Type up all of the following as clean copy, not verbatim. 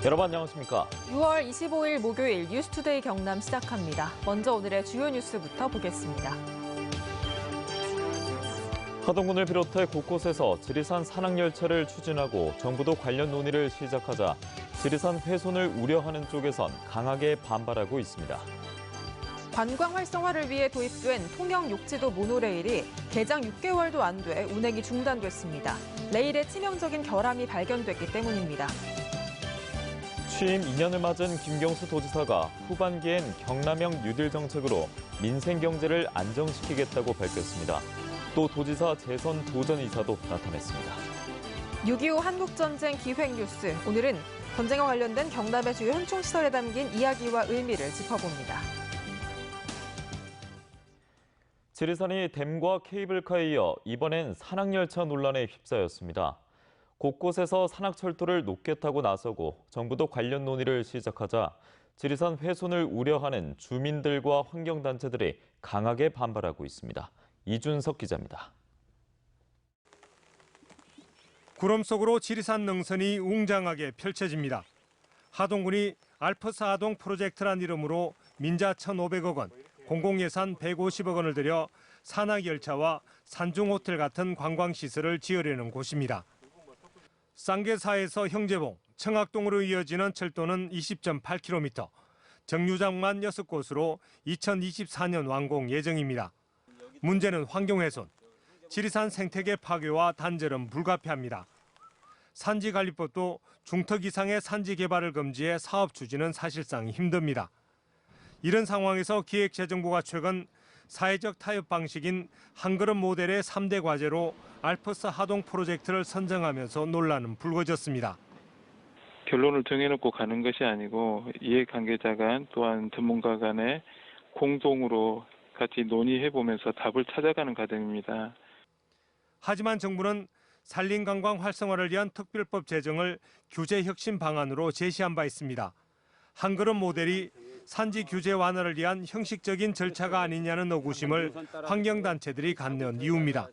여러분 안녕하십니까? 6월 25일 목요일 뉴스투데이 경남 시작합니다. 먼저 오늘의 주요 뉴스부터 보겠습니다. 하동군을 비롯해 곳곳에서 지리산 산악열차를 추진하고 정부도 관련 논의를 시작하자 지리산 훼손을 우려하는 쪽에선 강하게 반발하고 있습니다. 관광 활성화를 위해 도입된 통영 욕지도 모노레일이 개장 6개월도 안 돼 운행이 중단됐습니다. 레일에 치명적인 결함이 발견됐기 때문입니다. 취임 2년을 맞은 김경수 도지사가 후반기엔 경남형 뉴딜 정책으로 민생 경제를 안정시키겠다고 밝혔습니다. 또 도지사 재선 도전 의사도 나타냈습니다. 6.25 한국전쟁 기획 뉴스. 오늘은 전쟁과 관련된 경남의 주요 현충시설에 담긴 이야기와 의미를 짚어봅니다. 지리산이 댐과 케이블카에 이어 이번엔 산악열차 논란에 휩싸였습니다. 곳곳에서 산악철도를 높게 나서고 정부도 관련 논의를 시작하자 지리산 훼손을 우려하는 주민들과 환경단체들이 강하게 반발하고 있습니다. 이준석 기자입니다. 구름 속으로 지리산 능선이 웅장하게 펼쳐집니다. 하동군이 알프스 하동 프로젝트란 이름으로 민자 1,500억 원, 공공예산 150억 원을 들여 산악열차와 산중호텔 같은 관광시설을 지으려는 곳입니다. 쌍계사에서 형제봉, 청학동으로 이어지는 철도는 20.8km, 정류장만 6곳으로 2024년 완공 예정입니다. 문제는 환경훼손, 지리산 생태계 파괴와 단절은 불가피합니다. 산지관리법도 중턱 이상의 산지 개발을 금지해 사업 추진은 사실상 힘듭니다. 이런 상황에서 기획재정부가 최근 사회적 타협 방식인 한 걸음 모델의 3대 과제로 알프스 하동 프로젝트를 선정하면서 논란은 불거졌습니다. 결론을 정해놓고 가는 것이 아니고 이해관계자 간 또한 전문가 간에 공동으로 같이 논의해보면서 답을 찾아가는 과정입니다. 하지만 정부는 산림관광 활성화를 위한 특별법 제정을 규제 혁신 방안으로 제시한 바 있습니다. 한 걸음 모델이 산지 규제 완화를 위한 형식적인 절차가 아니냐는 의구심을 환경단체들이 갖는 이유입니다.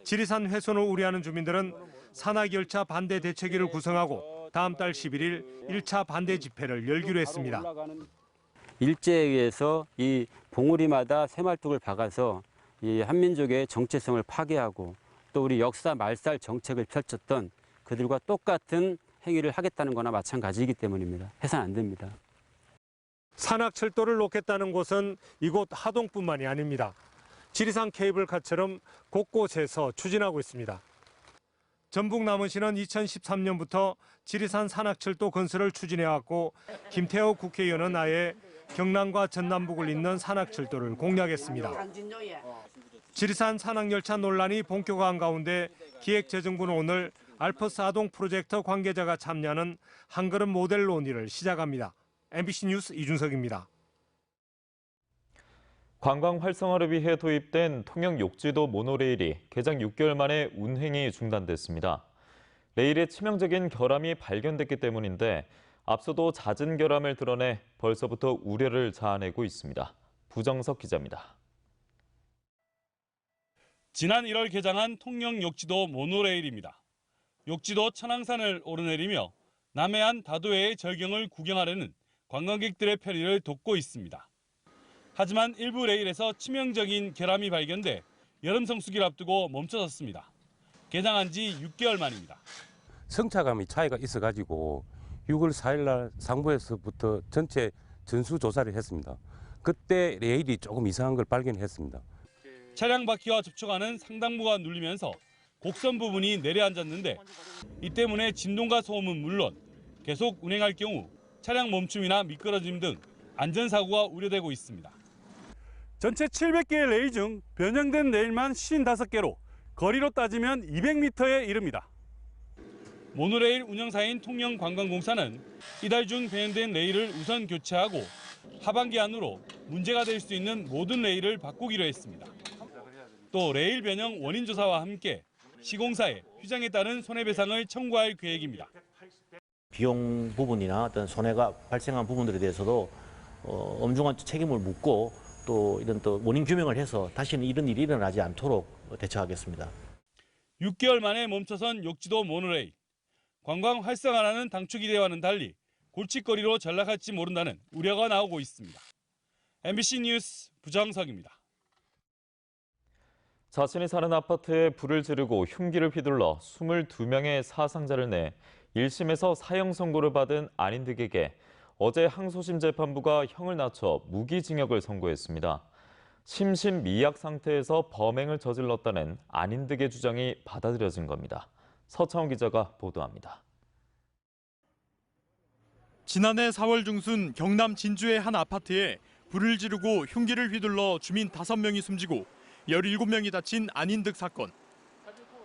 지리산 훼손을 우려하는 주민들은 산악열차 반대 대책위를 구성하고 다음 달 11일 1차 반대 집회를 열기로 했습니다. 일제에 의해서 이 봉우리마다 새말뚝을 박아서 이 한민족의 정체성을 파괴하고 또 우리 역사 말살 정책을 펼쳤던 그들과 똑같은 행위를 하겠다는 거나 마찬가지이기 때문입니다. 해서는 안 됩니다. 산악철도를 놓겠다는 곳은 이곳 하동뿐만이 아닙니다. 지리산 케이블카처럼 곳곳에서 추진하고 있습니다. 전북 남원시는 2013년부터 지리산 산악철도 건설을 추진해왔고 김태호 국회의원은 아예 경남과 전남북을 잇는 산악철도를 공약했습니다. 지리산 산악열차 논란이 본격화한 가운데 기획재정부는 오늘 알프스 하동 프로젝트 관계자가 참여하는 한 걸음 모델 논의를 시작합니다. MBC 뉴스 이준석입니다. 관광 활성화를 위해 도입된 통영 욕지도 모노레일이 개장 6개월 만에 운행이 중단됐습니다. 레일에 치명적인 결함이 발견됐기 때문인데 앞서도 잦은 결함을 드러내 벌써부터 우려를 자아내고 있습니다. 부정석 기자입니다. 지난 1월 개장한 통영 욕지도 모노레일입니다. 욕지도 천왕산을 오르내리며 남해안 다도해의 절경을 구경하려는 관광객들의 편의를 돕고 있습니다. 하지만 일부 레일에서 치명적인 결함이 발견돼 여름 성수기를 앞두고 멈춰섰습니다. 개장한 지 6개월 만입니다. 성차감이 차이가 있어가지고 6월 4일 날 상부에서부터 전체 전수조사를 했습니다. 그때 레일이 조금 이상한 걸 발견했습니다. 차량 바퀴와 접촉하는 상당부가 눌리면서 곡선 부분이 내려앉았는데 이 때문에 진동과 소음은 물론 계속 운행할 경우 차량 멈춤이나 미끄러짐 등 안전사고가 우려되고 있습니다. 전체 700개의 레일 중 변형된 레일만 55개로 거리로 따지면 200m에 이릅니다. 모노레일 운영사인 통영관광공사는 이달 중 변형된 레일을 우선 교체하고 하반기 안으로 문제가 될 수 있는 모든 레일을 바꾸기로 했습니다. 또 레일 변형 원인 조사와 함께 시공사에 휴장에 따른 손해배상을 청구할 계획입니다. 비용 부분이나 어떤 손해가 발생한 부분들에 대해서도 엄중한 책임을 묻고 또 이런 또 원인 규명을 해서 다시는 이런 일이 일어나지 않도록 대처하겠습니다. 6개월 만에 멈춰선 욕지도 모노레일. 관광 활성화라는 당초 기대와는 달리 골칫거리로 전락할지 모른다는 우려가 나오고 있습니다. MBC 뉴스 부정석입니다. 자신이 사는 아파트에 불을 지르고 흉기를 휘둘러 22명의 사상자를 내 1심에서 사형 선고를 받은 안인득에게 어제 항소심 재판부가 형을 낮춰 무기징역을 선고했습니다. 심신미약 상태에서 범행을 저질렀다는 안인득의 주장이 받아들여진 겁니다. 서창훈 기자가 보도합니다. 지난해 4월 중순 경남 진주의 한 아파트에 불을 지르고 흉기를 휘둘러 주민 5명이 숨지고 17명이 다친 안인득 사건.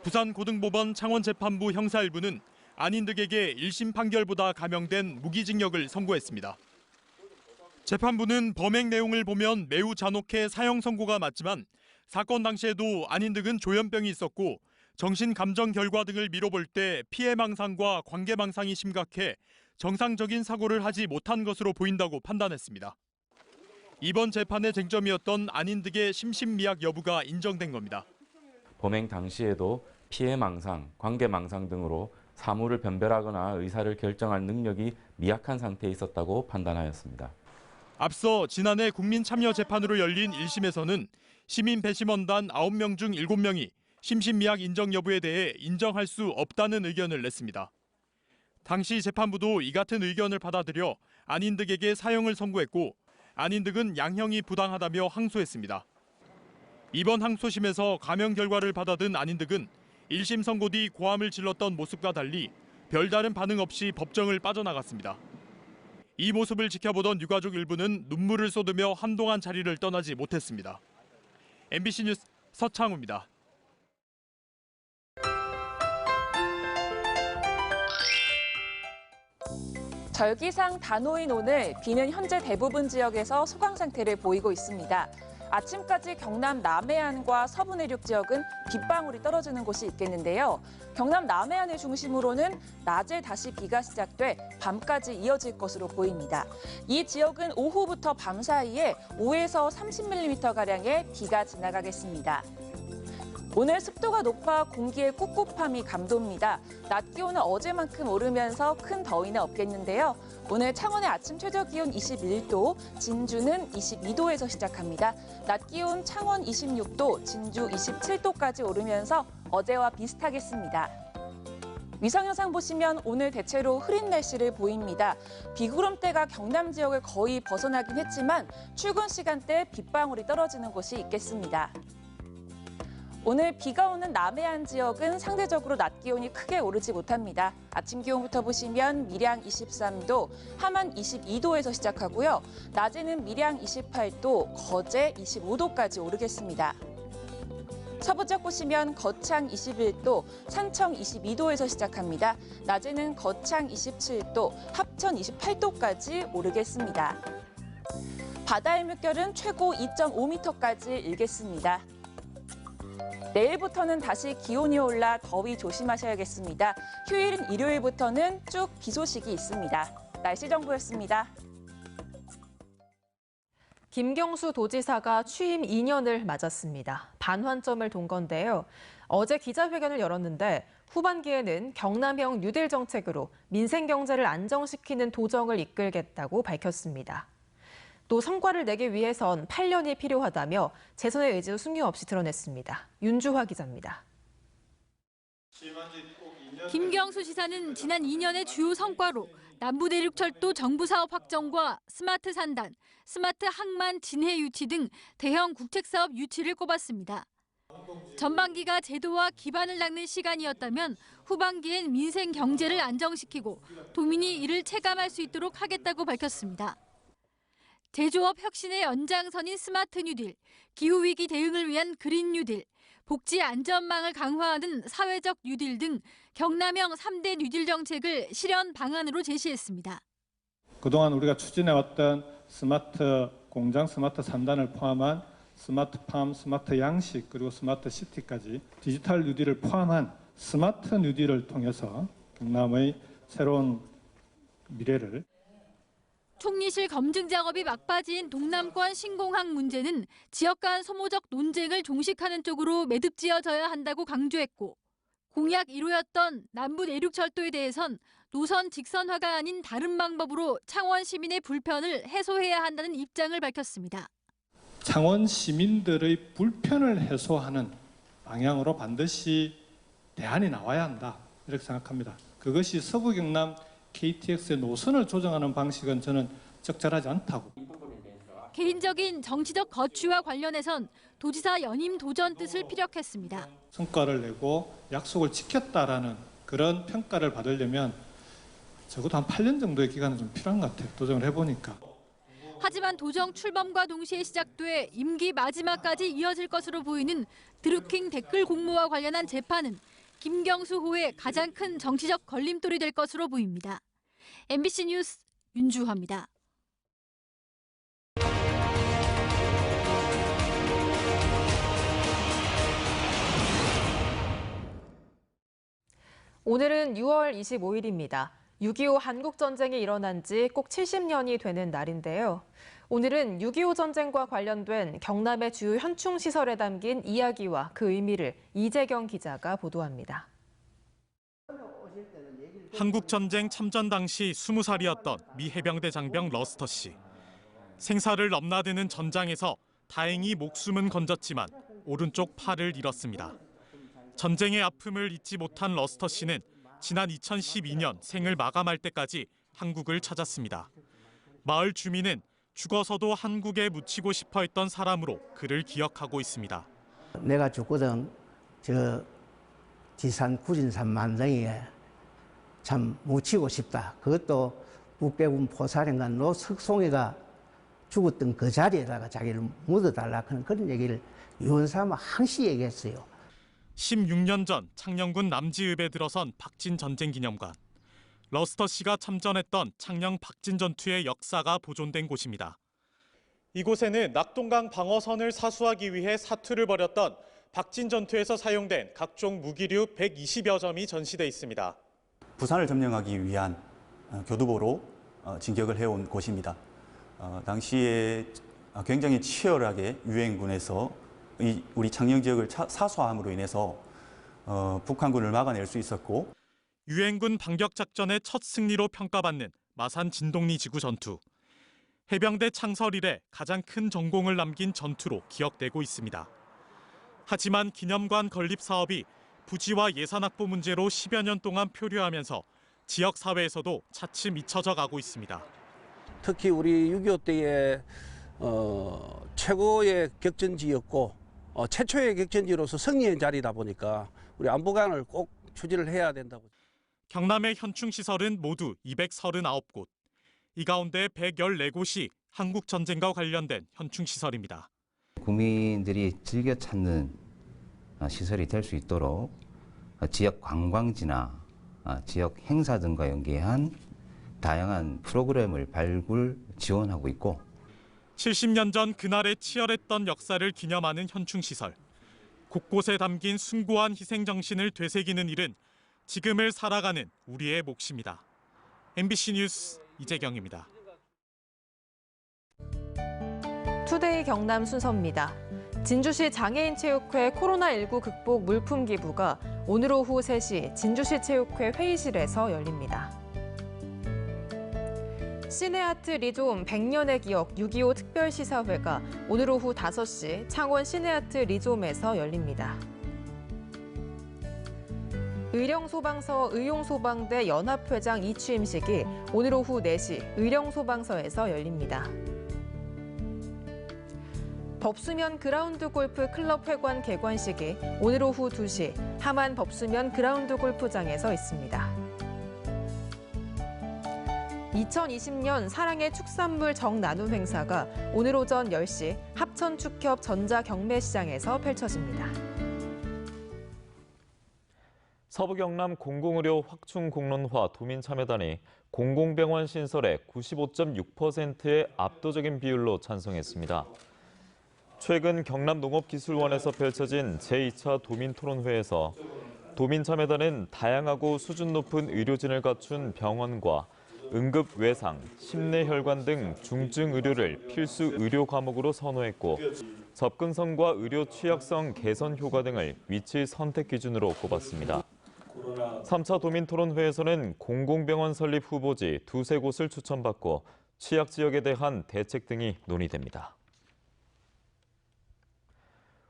부산고등법원 창원재판부 형사 1부는 안인득에게 1심 판결보다 감형된 무기징역을 선고했습니다. 재판부는 범행 내용을 보면 매우 잔혹해 사형 선고가 맞지만 사건 당시에도 안인득은 조현병이 있었고 정신 감정 결과 등을 미뤄볼 때 피해망상과 관계망상이 심각해 정상적인 사고를 하지 못한 것으로 보인다고 판단했습니다. 이번 재판의 쟁점이었던 안인득의 심신미약 여부가 인정된 겁니다. 범행 당시에도 피해망상, 관계망상 등으로 사물을 변별하거나 의사를 결정할 능력이 미약한 상태에 있었다고 판단하였습니다. 앞서 지난해 국민참여재판으로 열린 1심에서는 시민배심원단 9명 중 7명이 심신미약 인정 여부에 대해 인정할 수 없다는 의견을 냈습니다. 당시 재판부도 이 같은 의견을 받아들여 안인득에게 사형을 선고했고 안인득은 양형이 부당하다며 항소했습니다. 이번 항소심에서 감형 결과를 받아든 안인득은 1심 선고 뒤 고함을 질렀던 모습과 달리 별다른 반응 없이 법정을 빠져나갔습니다. 이 모습을 지켜보던 유가족 일부는 눈물을 쏟으며 한동안 자리를 떠나지 못했습니다. MBC 뉴스 서창우입니다. 절기상 단오인 오늘 비는 현재 대부분 지역에서 소강 상태를 보이고 있습니다. 아침까지 경남 남해안과 서부 내륙 지역은 빗방울이 떨어지는 곳이 있겠는데요. 경남 남해안을 중심으로는 낮에 다시 비가 시작돼 밤까지 이어질 것으로 보입니다. 이 지역은 오후부터 밤 사이에 5에서 30mm가량의 비가 지나가겠습니다. 오늘 습도가 높아 공기의 꿉꿉함이 감돕니다. 낮 기온은 어제만큼 오르면서 큰 더위는 없겠는데요. 오늘 창원의 아침 최저 기온 21도, 진주는 22도에서 시작합니다. 낮 기온 창원 26도, 진주 27도까지 오르면서 어제와 비슷하겠습니다. 위성 영상 보시면 오늘 대체로 흐린 날씨를 보입니다. 비구름대가 경남 지역을 거의 벗어나긴 했지만 출근 시간대 빗방울이 떨어지는 곳이 있겠습니다. 오늘 비가 오는 남해안 지역은 상대적으로 낮 기온이 크게 오르지 못합니다. 아침 기온부터 보시면 밀양 23도, 함안 22도에서 시작하고요. 낮에는 밀양 28도, 거제 25도까지 오르겠습니다. 서부 지역 보시면 거창 21도, 산청 22도에서 시작합니다. 낮에는 거창 27도, 합천 28도까지 오르겠습니다. 바다의 물결은 최고 2.5m까지 일겠습니다. 내일부터는 다시 기온이 올라 더위 조심하셔야겠습니다. 휴일인 일요일부터는 쭉 비 소식이 있습니다. 날씨 정보였습니다. 김경수 도지사가 취임 2년을 맞았습니다. 반환점을 돈 건데요. 어제 기자회견을 열었는데 후반기에는 경남형 뉴딜 정책으로 민생 경제를 안정시키는 도정을 이끌겠다고 밝혔습니다. 또 성과를 내기 위해선 8년이 필요하다며 재선의 의지도 숨김없이 드러냈습니다. 윤주화 기자입니다. 김경수 지사는 지난 2년의 주요 성과로 남부내륙철도 정부사업 확정과 스마트 산단, 스마트 항만 진해 유치 등 대형 국책사업 유치를 꼽았습니다. 전반기가 제도와 기반을 닦는 시간이었다면 후반기엔 민생 경제를 안정시키고 도민이 이를 체감할 수 있도록 하겠다고 밝혔습니다. 제조업 혁신의 연장선인 스마트 뉴딜, 기후위기 대응을 위한 그린 뉴딜, 복지 안전망을 강화하는 사회적 뉴딜 등 경남형 3대 뉴딜 정책을 실현 방안으로 제시했습니다. 그동안 우리가 추진해왔던 스마트 공장, 스마트 산단을 포함한 스마트팜, 스마트 양식, 그리고 스마트 시티까지 디지털 뉴딜을 포함한 스마트 뉴딜을 통해서 경남의 새로운 미래를 총리실 검증 작업이 막바지인 동남권 신공항 문제는 지역 간 소모적 논쟁을 종식하는 쪽으로 매듭지어져야 한다고 강조했고 공약 1호였던 남부 내륙철도에 대해선 노선 직선화가 아닌 다른 방법으로 창원 시민의 불편을 해소해야 한다는 입장을 밝혔습니다. 창원 시민들의 불편을 해소하는 방향으로 반드시 대안이 나와야 한다, 이렇게 생각합니다. 그것이 서부 경남 KTX의 노선을 조정하는 방식은 저는 적절하지 않다고. 개인적인 정치적 거취와 관련해선 도지사 연임 도전 뜻을 피력했습니다. 성과를 내고 약속을 지켰다라는 그런 평가를 받으려면 적어도 한 8년 정도의 기간은 좀 필요한 것 같아요. 도전을 해보니까. 하지만 도정 출범과 동시에 시작돼 임기 마지막까지 이어질 것으로 보이는 드루킹 댓글 공모와 관련한 재판은 김경수 호의 가장 큰 정치적 걸림돌이 될 것으로 보입니다. MBC 뉴스 윤주화입니다. 오늘은 6월 25일입니다. 6.25 한국전쟁이 일어난 지 꼭 70년이 되는 날인데요. 오늘은 6.25 전쟁과 관련된 경남의 주요 현충시설에 담긴 이야기와 그 의미를 이재경 기자가 보도합니다. 한국전쟁 참전 당시 20살이었던 미 해병대 장병 러스터 씨. 생사를 넘나드는 전장에서 다행히 목숨은 건졌지만 오른쪽 팔을 잃었습니다. 전쟁의 아픔을 잊지 못한 러스터 씨는 지난 2012년 생을 마감할 때까지 한국을 찾았습니다. 마을 주민은 죽어서도 한국에 묻히고 싶어 했던 사람으로 그를 기억하고 있습니다. 내가 죽거든 저 지산 구진산 만등이에 참 묻히고 싶다. 그것도 북대군 포사령관 노석송이가 죽었던 그 자리에다가 자기를 묻어달라 그런 얘기를 유언삼아 항시 얘기했어요. 16년 전 창녕군 남지읍에 들어선 박진 전쟁기념관. 러스터 씨가 참전했던 창녕 박진 전투의 역사가 보존된 곳입니다. 이곳에는 낙동강 방어선을 사수하기 위해 사투를 벌였던 박진 전투에서 사용된 각종 무기류 120여 점이 전시돼 있습니다. 부산을 점령하기 위한 교두보로 진격을 해온 곳입니다. 당시에 굉장히 치열하게 유엔군에서 우리 창녕 지역을 사수함으로 인해서 북한군을 막아낼 수 있었고, 유엔군 반격작전의 첫 승리로 평가받는 마산 진동리 지구 전투. 해병대 창설 이래 가장 큰 전공을 남긴 전투로 기억되고 있습니다. 하지만 기념관 건립 사업이 부지와 예산 확보 문제로 10여 년 동안 표류하면서 지역 사회에서도 차츰 잊혀져 가고 있습니다. 특히 우리 6.25 때의 최고의 격전지였고 최초의 격전지로서 승리의 자리다 보니까 우리 안보관을 꼭 추진을 해야 된다고. 경남의 현충시설은 모두 239곳. 이 가운데 114곳이 한국전쟁과 관련된 현충시설입니다. 국민들이 즐겨 찾는 시설이 될 수 있도록 지역 관광지나 지역 행사 등과 연계한 다양한 프로그램을 발굴, 지원하고 있고, 70년 전 그날의 치열했던 역사를 기념하는 현충시설. 곳곳에 담긴 숭고한 희생정신을 되새기는 일은 지금을 살아가는 우리의 몫입니다. MBC 뉴스 이재경입니다. 투데이 경남 순서입니다. 진주시 장애인체육회 코로나19 극복 물품 기부가 오늘 오후 3시 진주시 체육회 회의실에서 열립니다. 시네아트 리좀 100년의 기억 6.25 특별시사회가 오늘 오후 5시 창원 시네아트 리좀에서 열립니다. 의령소방서 의용소방대 연합회장 이취임식이 오늘 오후 4시 의령소방서에서 열립니다. 법수면 그라운드 골프 클럽 회관 개관식이 오늘 오후 2시 함안 법수면 그라운드 골프장에서 있습니다. 2020년 사랑의 축산물 정나눔 행사가 오늘 오전 10시 합천축협 전자경매시장에서 펼쳐집니다. 서부경남 공공의료 확충공론화 도민참여단이 공공병원 신설에 95.6%의 압도적인 비율로 찬성했습니다. 최근 경남농업기술원에서 펼쳐진 제2차 도민토론회에서 도민참여단은 다양하고 수준 높은 의료진을 갖춘 병원과 응급외상, 심내혈관 등 중증 의료를 필수 의료 과목으로 선호했고, 접근성과 의료 취약성 개선 효과 등을 위치 선택 기준으로 꼽았습니다. 3차 도민토론회에서는 공공병원 설립 후보지 두세 곳을 추천받고 취약 지역에 대한 대책 등이 논의됩니다.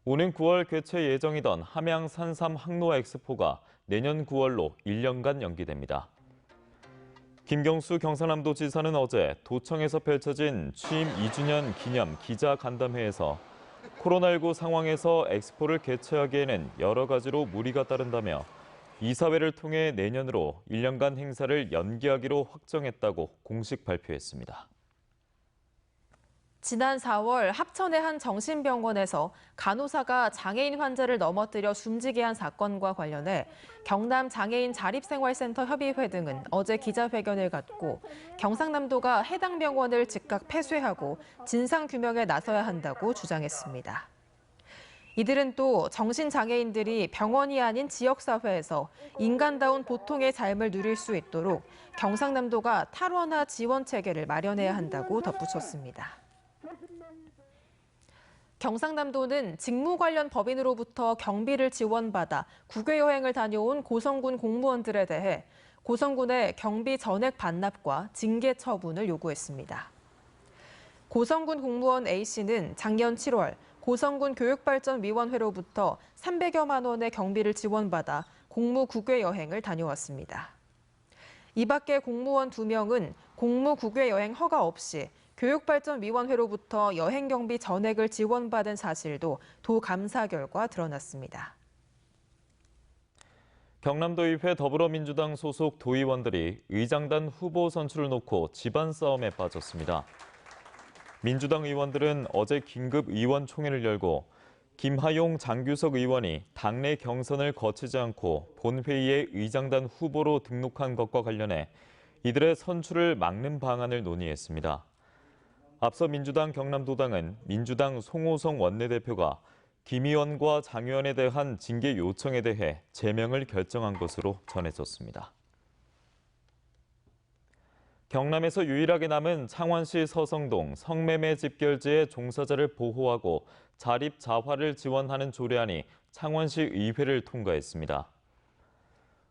오는 9월 개최 예정이던 함양 산삼 항로화 엑스포가 내년 9월로 1년간 연기됩니다. 김경수 경상남도지사는 어제 도청에서 펼쳐진 취임 2주년 기념 기자간담회에서 코로나19 상황에서 엑스포를 개최하기에는 여러 가지로 무리가 따른다며 이사회를 통해 내년으로 1년간 행사를 연기하기로 확정했다고 공식 발표했습니다. 지난 4월 합천의 한 정신병원에서 간호사가 장애인 환자를 넘어뜨려 숨지게 한 사건과 관련해 경남 장애인 자립생활센터 협의회 등은 어제 기자회견을 갖고 경상남도가 해당 병원을 즉각 폐쇄하고 진상규명에 나서야 한다고 주장했습니다. 이들은 또 정신장애인들이 병원이 아닌 지역사회에서 인간다운 보통의 삶을 누릴 수 있도록 경상남도가 탈원화 지원 체계를 마련해야 한다고 덧붙였습니다. 경상남도는 직무 관련 법인으로부터 경비를 지원받아 국외 여행을 다녀온 고성군 공무원들에 대해 고성군의 경비 전액 반납과 징계 처분을 요구했습니다. 고성군 공무원 A씨는 작년 7월 고성군 교육발전위원회로부터 300여만 원의 경비를 지원받아 공무 국외 여행을 다녀왔습니다. 이 밖에 공무원 2명은 공무 국외 여행 허가 없이 교육발전위원회로부터 여행경비 전액을 지원받은 사실도 도 감사 결과 드러났습니다. 경남도의회 더불어민주당 소속 도의원들이 의장단 후보 선출을 놓고 집안 싸움에 빠졌습니다. 민주당 의원들은 어제 긴급 의원총회를 열고 김하용, 장규석 의원이 당내 경선을 거치지 않고 본회의에 의장단 후보로 등록한 것과 관련해 이들의 선출을 막는 방안을 논의했습니다. 앞서 민주당 경남도당은 민주당 송호성 원내대표가 김 의원과 장 의원에 대한 징계 요청에 대해 제명을 결정한 것으로 전해졌습니다. 경남에서 유일하게 남은 창원시 서성동 성매매 집결지의 종사자를 보호하고 자립 자활을 지원하는 조례안이 창원시 의회를 통과했습니다.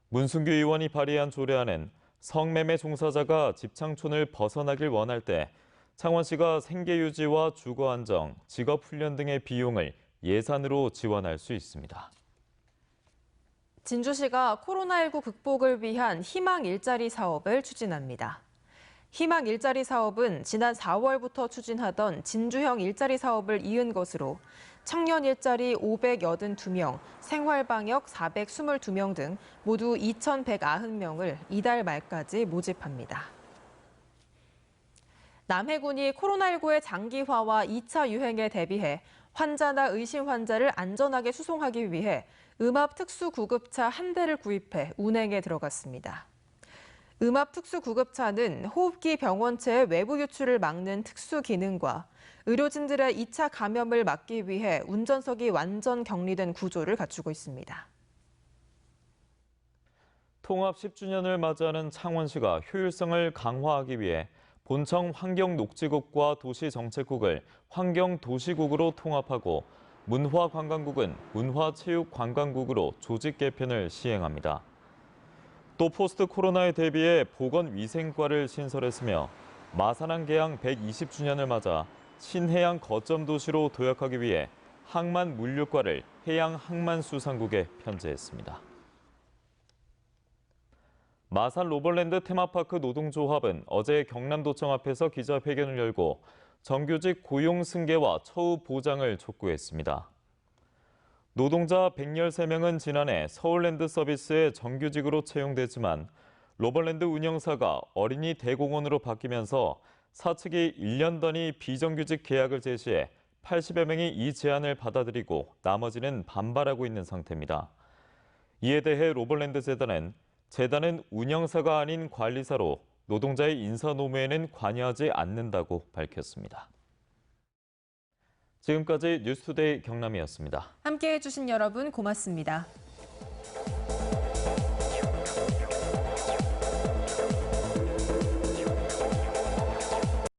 문순규 의원이 발의한 조례안은 성매매 종사자가 집창촌을 벗어나길 원할 때 창원시가 생계유지와 주거안정, 직업훈련 등의 비용을 예산으로 지원할 수 있습니다. 진주시가 코로나19 극복을 위한 희망 일자리 사업을 추진합니다. 희망 일자리 사업은 지난 4월부터 추진하던 진주형 일자리 사업을 이은 것으로 청년 일자리 582명, 생활방역 422명 등 모두 2,190명을 이달 말까지 모집합니다. 남해군이 코로나19의 장기화와 2차 유행에 대비해 환자나 의심 환자를 안전하게 수송하기 위해 음압 특수구급차 한 대를 구입해 운행에 들어갔습니다. 음압 특수구급차는 호흡기 병원체의 외부 유출을 막는 특수 기능과 의료진들의 2차 감염을 막기 위해 운전석이 완전 격리된 구조를 갖추고 있습니다. 통합 10주년을 맞이하는 창원시가 효율성을 강화하기 위해 본청 환경녹지국과 도시정책국을 환경도시국으로 통합하고 문화관광국은 문화체육관광국으로 조직 개편을 시행합니다. 또 포스트 코로나에 대비해 보건위생과를 신설했으며 마산항 개항 120주년을 맞아 신해양 거점 도시로 도약하기 위해 항만물류과를 해양항만수산국에 편제했습니다. 마산 로벌랜드 테마파크 노동조합은 어제 경남도청 앞에서 기자회견을 열고 정규직 고용 승계와 처우 보장을 촉구했습니다. 노동자 113명은 지난해 서울랜드 서비스에 정규직으로 채용됐지만 로벌랜드 운영사가 어린이 대공원으로 바뀌면서 사측이 1년 단위 비정규직 계약을 제시해 80여 명이 이 제안을 받아들이고 나머지는 반발하고 있는 상태입니다. 이에 대해 로벌랜드 재단은 운영사가 아닌 관리사로 노동자의 인사노무에는 관여하지 않는다고 밝혔습니다. 지금까지 뉴스투데이 경남이었습니다. 함께해 주신 여러분 고맙습니다.